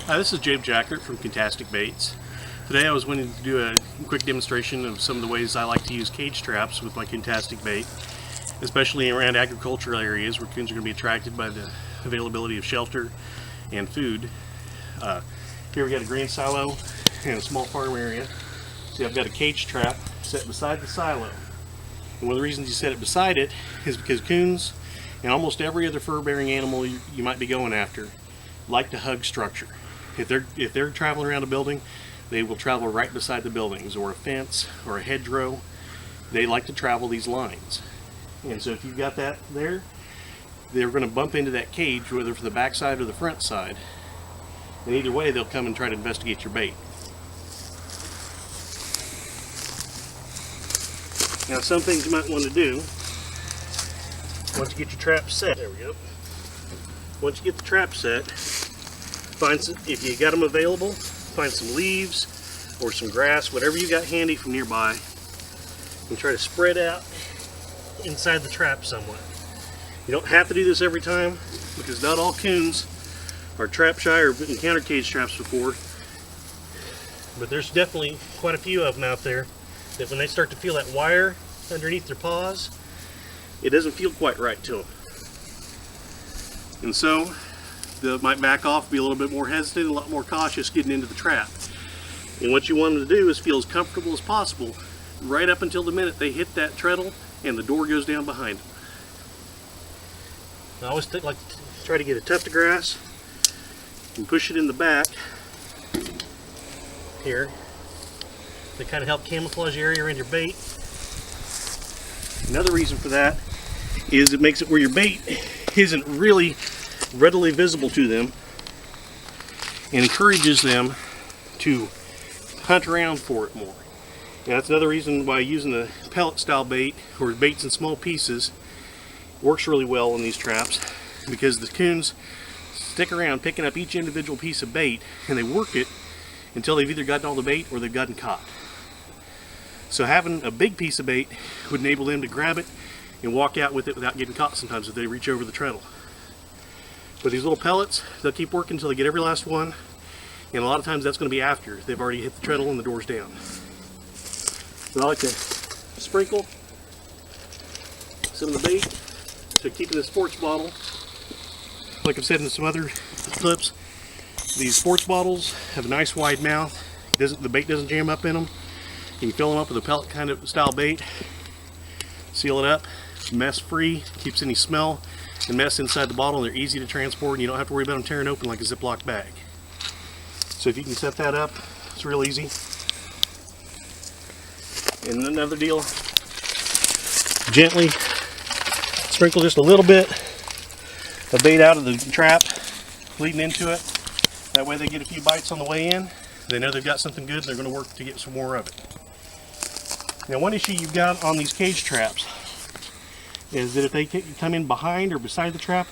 Hi, this is James Jackert from Coon-Tastic Baits. Today I was wanting to do a quick demonstration of some of the ways I like to use cage traps with my Coon-Tastic Bait, especially around agricultural areas where coons are going to be attracted by the availability of shelter and food. Here we got a grain silo and a small farm area. See, I've got a cage trap set beside the silo. And one of the reasons you set it beside it is because coons and almost every other fur-bearing animal you might be going after like to hug structure. If they're traveling around a building, they will travel right beside the buildings, or a fence, or a hedgerow. They like to travel these lines. And so if you've got that there, they're going to bump into that cage, whether from the back side or the front side. And either way, they'll come and try to investigate your bait. Now, some things you might want to do, once you get your trap set, there we go. Once you get the trap set, find some, if you got them available, find some leaves or some grass, whatever you got handy from nearby, and try to spread out inside the trap somewhat. You don't have to do this every time, because not all coons are trap shy or encountered cage traps before, but there's definitely quite a few of them out there that when they start to feel that wire underneath their paws, it doesn't feel quite right to them. And so they might back off, be a little bit more hesitant, a lot more cautious getting into the trap. And what you want them to do is feel as comfortable as possible right up until the minute they hit that treadle and the door goes down behind them. I always like to try to get a tuft of grass and push it in the back here to kind of help camouflage the area around your bait. Another reason for that is it makes it where your bait isn't really readily visible to them and encourages them to hunt around for it more. And that's another reason why using a pellet style bait or baits in small pieces works really well in these traps, because the coons stick around picking up each individual piece of bait and they work it until they've either gotten all the bait or they've gotten caught. So having a big piece of bait would enable them to grab it and walk out with it without getting caught sometimes if they reach over the treadle. But these little pellets, they'll keep working until they get every last one, and a lot of times that's going to be after they've already hit the treadle and the door's down. So I like to sprinkle some of the bait to keep in the sports bottle. Like I've said in some other clips, these sports bottles have a nice wide mouth. The bait doesn't jam up in them. You can fill them up with a pellet kind of style bait, seal it up, it's mess free, keeps any smell and mess inside the bottle, and they're easy to transport, and you don't have to worry about them tearing open like a Ziploc bag. So if you can set that up, it's real easy. And another deal, gently sprinkle just a little bit of bait out of the trap leading into it. That way they get a few bites on the way in. They know they've got something good, and they're going to work to get some more of it. Now, one issue you've got on these cage traps is that if they come in behind or beside the trap,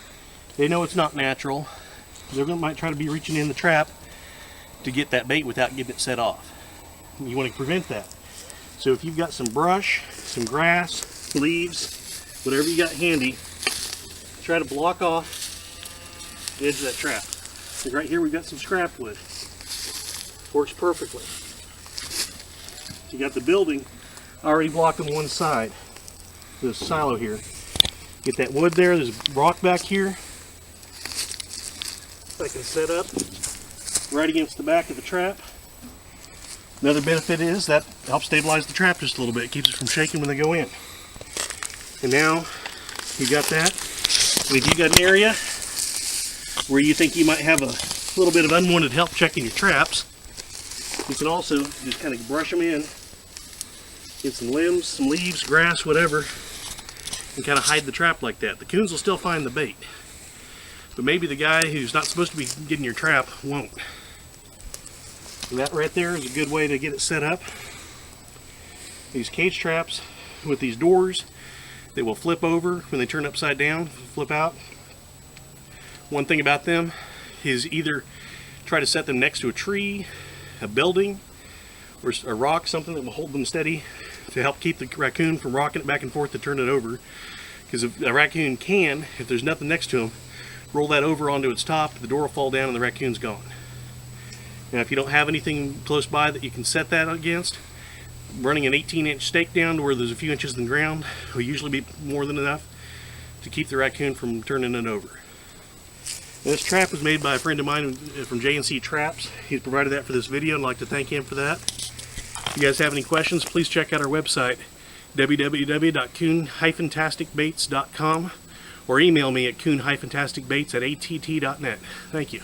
they know it's not natural. They might try to be reaching in the trap to get that bait without getting it set off. You want to prevent that. So if you've got some brush, some grass, leaves, whatever you got handy, try to block off the edge of that trap. So right here we've got some scrap wood. Works perfectly. You got the building already blocking one side. This silo here. Get that wood there. There's rock back here. I can set up right against the back of the trap. Another benefit is that helps stabilize the trap just a little bit. It keeps it from shaking when they go in. And now you got that. And if you got an area where you think you might have a little bit of unwanted help checking your traps, you can also just kind of brush them in, get some limbs, some leaves, grass, whatever, and kind of hide the trap like that. The coons will still find the bait, but maybe the guy who's not supposed to be getting your trap won't. And that right there is a good way to get it set up. These cage traps with these doors that will flip over when they turn upside down, flip out. One thing about them is either try to set them next to a tree, a building, or a rock, something that will hold them steady to help keep the raccoon from rocking it back and forth to turn it over. Because if a raccoon can, if there's nothing next to him, roll that over onto its top, the door will fall down and the raccoon's gone. Now if you don't have anything close by that you can set that against, running an 18-inch stake down to where there's a few inches in the ground will usually be more than enough to keep the raccoon from turning it over. And this trap was made by a friend of mine from J&C Traps. He's provided that for this video, and I'd like to thank him for that. If you guys have any questions, please check out our website, www.coon-tasticbaits.com, or email me at coon-tasticbaits@att.net. Thank you.